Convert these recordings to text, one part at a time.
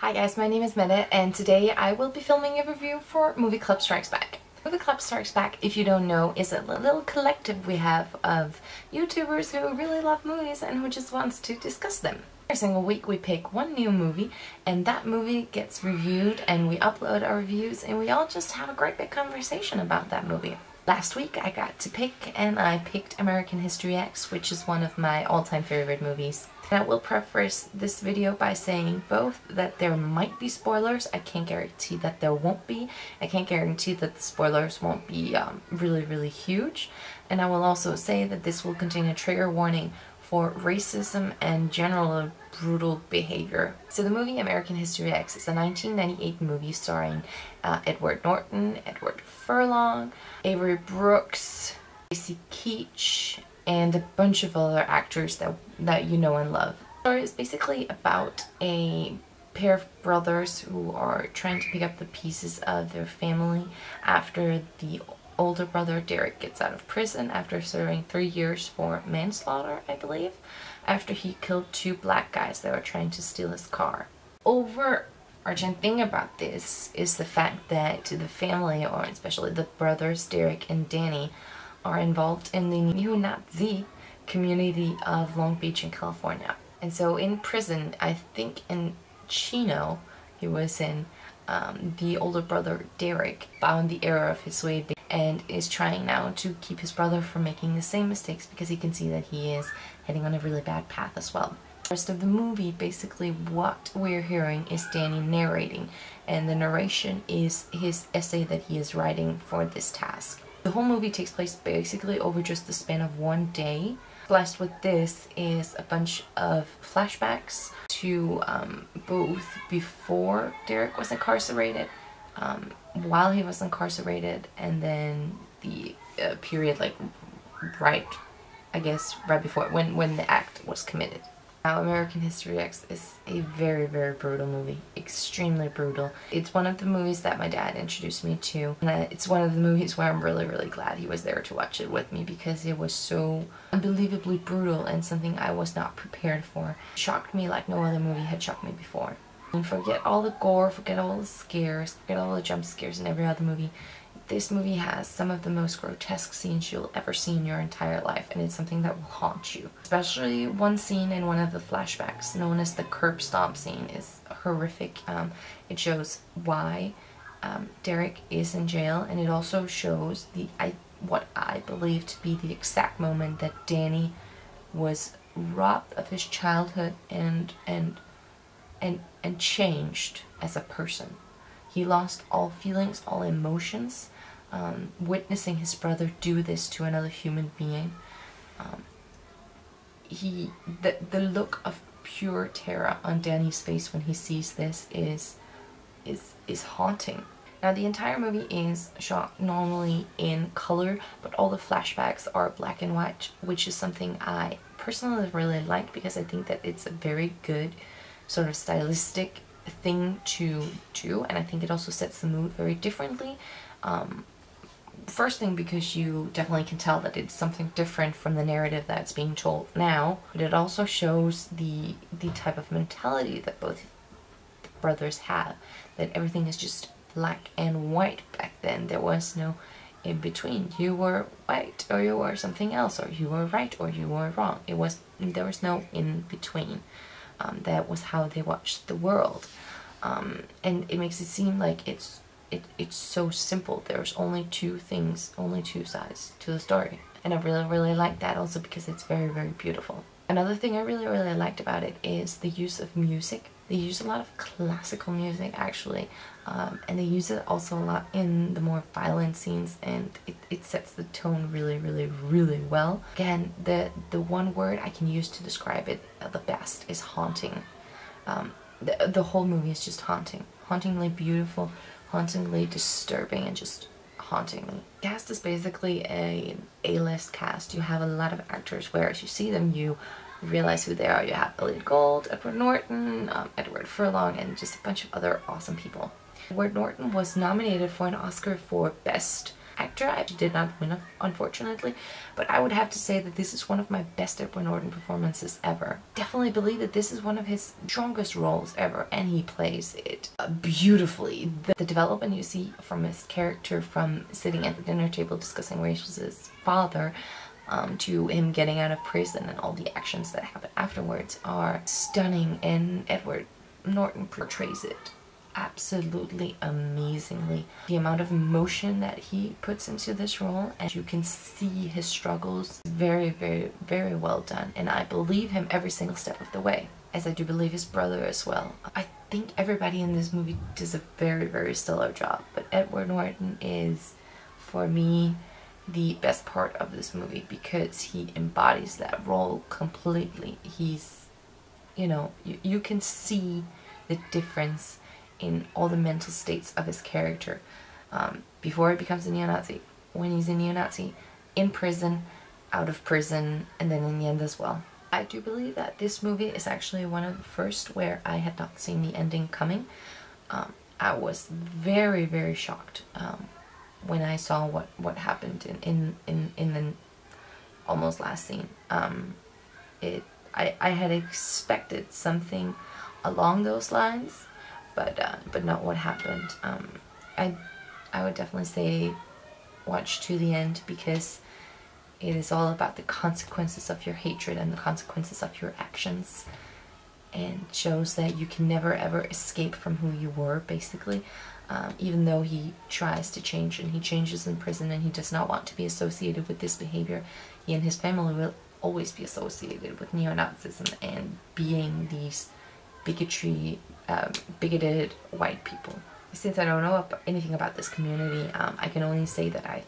Hi guys, my name is Meta and today I will be filming a review for Movie Club Strikes Back. Movie Club Strikes Back, if you don't know, is a little collective we have of YouTubers who really love movies and who just wants to discuss them. Every single week we pick one new movie and that movie gets reviewed and we upload our reviews and we all just have a great big conversation about that movie. Last week I got to pick and I picked American History X, which is one of my all-time favorite movies. And I will preface this video by saying both that there might be spoilers. I can't guarantee that there won't be. I can't guarantee that the spoilers won't be really huge. And I will also say that this will contain a trigger warning for racism and general brutal behavior. So the movie American History X is a 1998 movie starring Edward Norton, Edward Furlong, Avery Brooks, Stacy Keach, and a bunch of other actors that you know and love. The story is basically about a pair of brothers who are trying to pick up the pieces of their family after the older brother Derek gets out of prison after serving 3 years for manslaughter, I believe, after he killed 2 black guys that were trying to steal his car. Overarching thing about this is the fact that the family, or especially the brothers Derek and Danny, are involved in the neo-Nazi community of Long Beach in California. And so in prison, I think in Chino, he was in, the older brother Derek found the error of his way and is trying now to keep his brother from making the same mistakes because he can see that he is heading on a really bad path as well. The rest of the movie, basically what we're hearing is Danny narrating, and the narration is his essay that he is writing for this task. The whole movie takes place basically over just the span of 1 day. Blessed with this is a bunch of flashbacks to both before Derek was incarcerated, while he was incarcerated, and then the period like right before when the act was committed. Now, American History X is a very brutal movie. Extremely brutal. It's one of the movies that my dad introduced me to. And it's one of the movies where I'm really glad he was there to watch it with me because it was so unbelievably brutal and something I was not prepared for. It shocked me like no other movie had shocked me before. And forget all the gore, forget all the scares, forget all the jump scares in every other movie. This movie has some of the most grotesque scenes you'll ever see in your entire life, and it's something that will haunt you. Especially one scene in one of the flashbacks, known as the curb stomp scene, is horrific. It shows why Derek is in jail, and it also shows what I believe to be the exact moment that Danny was robbed of his childhood and changed as a person. He lost all feelings, all emotions, witnessing his brother do this to another human being. The look of pure terror on Danny's face when he sees this is haunting. Now, the entire movie is shot normally in color, but all the flashbacks are black and white, which is something I personally really like because I think that it's a very good sort of stylistic thing to do, and I think it also sets the mood very differently. First thing, because you definitely can tell that it's something different from the narrative that's being told now, but it also shows the type of mentality that both the brothers have, that everything is just black and white. Back then there was no in between. You were white or you were something else, or you were right or you were wrong. There was no in between. That was how they watched the world, and it makes it seem like it's so simple. There's only 2 things, only 2 sides to the story, and I really like that also because it's very beautiful. Another thing I really liked about it is the use of music. They use a lot of classical music actually, and they use it also a lot in the more violent scenes, and it sets the tone really well. Again, the one word I can use to describe it the best is haunting. The whole movie is just haunting. Hauntingly beautiful, hauntingly disturbing, and just hauntingly. The cast is basically an A-list cast. You have a lot of actors where as you see them you realize who they are. You have Elliot Gould, Edward Norton, Edward Furlong, and just a bunch of other awesome people. Edward Norton was nominated for an Oscar for Best actor. I did not win, unfortunately, but I would have to say that this is one of my best Edward Norton performances ever. Definitely believe that this is one of his strongest roles ever, and he plays it beautifully. The development you see from his character, from sitting at the dinner table discussing race with his father, to him getting out of prison, and all the actions that happen afterwards are stunning, and Edward Norton portrays it absolutely amazingly. The amount of emotion that he puts into this role, and you can see his struggles, very, very, very well done, and I believe him every single step of the way, as I do believe his brother as well. I think everybody in this movie does a very, very stellar job, but Edward Norton is, for me, the best part of this movie because he embodies that role completely. He's, you know, you can see the difference in all the mental states of his character before he becomes a neo-Nazi, when he's a neo-Nazi, in prison, out of prison, and then in the end as well. I do believe that this movie is actually one of the first where I had not seen the ending coming. I was very, very shocked when I saw what happened in the almost last scene. I had expected something along those lines, but not what happened. I would definitely say watch to the end, because it is all about the consequences of your hatred and the consequences of your actions, and shows that you can never ever escape from who you were, basically. Even though he tries to change, and he changes in prison, and he does not want to be associated with this behavior, he and his family will always be associated with neo-Nazism and being these bigoted white people. Since I don't know anything about this community, I can only say that I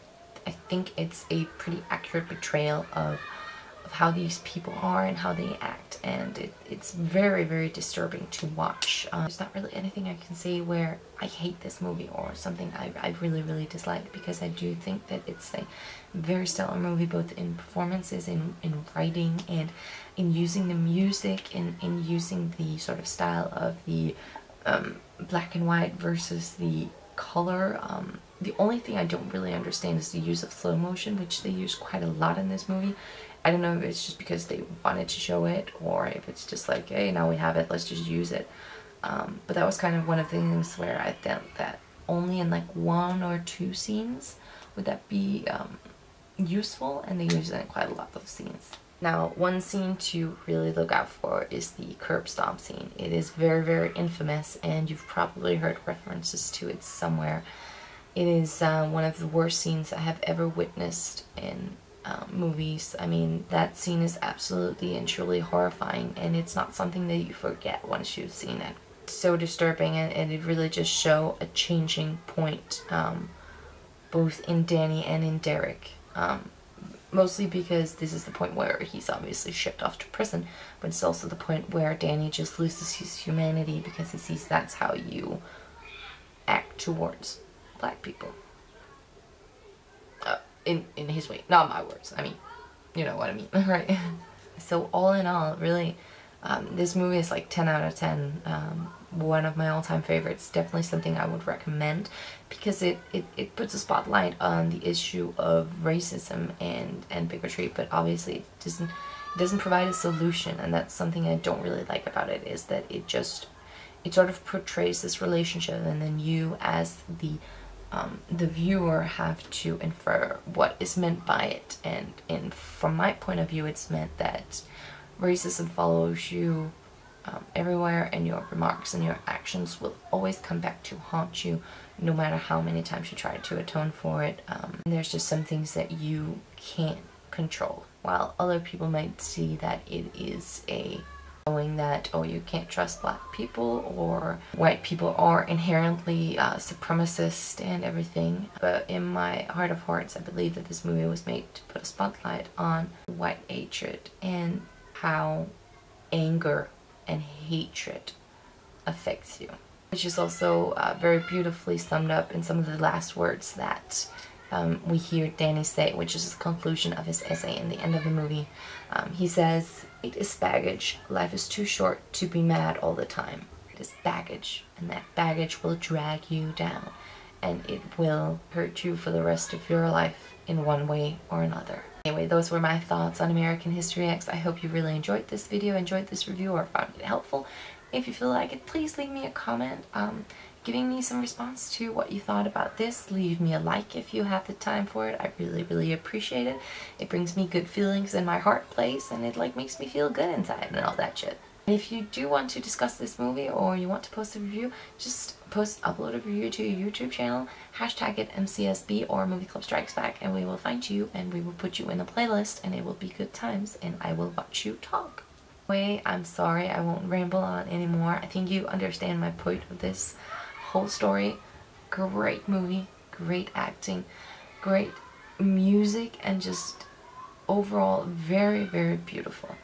think it's a pretty accurate portrayal of how these people are and how they act, and it's very, very disturbing to watch. There's not really anything I can say where I hate this movie or something I really, really dislike, because I do think that it's a very stellar movie, both in performances, in writing, and in using the music, and in using the sort of style of the black and white versus the color. The only thing I don't really understand is the use of slow motion, which they use quite a lot in this movie. I don't know if it's just because they wanted to show it, or if it's just like, hey, now we have it, let's just use it. But that was kind of one of the things where I felt that only in like 1 or 2 scenes would that be useful, and they use it in quite a lot of scenes. Now, one scene to really look out for is the curb stomp scene. It is very, very infamous, and you've probably heard references to it somewhere. It is one of the worst scenes I have ever witnessed in movies. I mean, that scene is absolutely and truly horrifying, and it's not something that you forget once you've seen it. It's so disturbing, and it really just shows a changing point, both in Danny and in Derek. Mostly because this is the point where he's obviously shipped off to prison, but it's also the point where Danny just loses his humanity because he sees that's how you act towards black people. In his way, not my words. I mean, you know what I mean, right? So all in all, really, this movie is like 10 out of 10. One of my all-time favorites. Definitely something I would recommend, because it puts a spotlight on the issue of racism and bigotry, but obviously it doesn't provide a solution, and that's something I don't really like about it, is that it sort of portrays this relationship, and then you as the viewer have to infer what is meant by it, and from my point of view, it's meant that racism follows you everywhere, and your remarks and your actions will always come back to haunt you, no matter how many times you try to atone for it. There's just some things that you can't control, while other people might see that it is a showing that, oh, you can't trust black people, or white people are inherently supremacist and everything. But in my heart of hearts, I believe that this movie was made to put a spotlight on white hatred, and how anger and hatred affects you, which is also very beautifully summed up in some of the last words that we hear Danny say, which is the conclusion of his essay in the end of the movie. He says, "It is baggage. Life is too short to be mad all the time. It is baggage, and that baggage will drag you down." and it will hurt you for the rest of your life in one way or another. Anyway, those were my thoughts on American History X. I hope you really enjoyed this video, enjoyed this review, or found it helpful. If you feel like it, please leave me a comment giving me some response to what you thought about this. Leave me a like if you have the time for it. I really appreciate it. It brings me good feelings in my heart place, and it like makes me feel good inside and all that shit. And if you do want to discuss this movie or you want to post a review, just upload a review to your YouTube channel, hashtag it MCSB or Movie Club Strikes Back, and we will find you and we will put you in a playlist, and it will be good times, and I will watch you talk. Anyway, I'm sorry, I won't ramble on anymore. I think you understand my point of this whole story. Great movie, great acting, great music, and just overall very beautiful.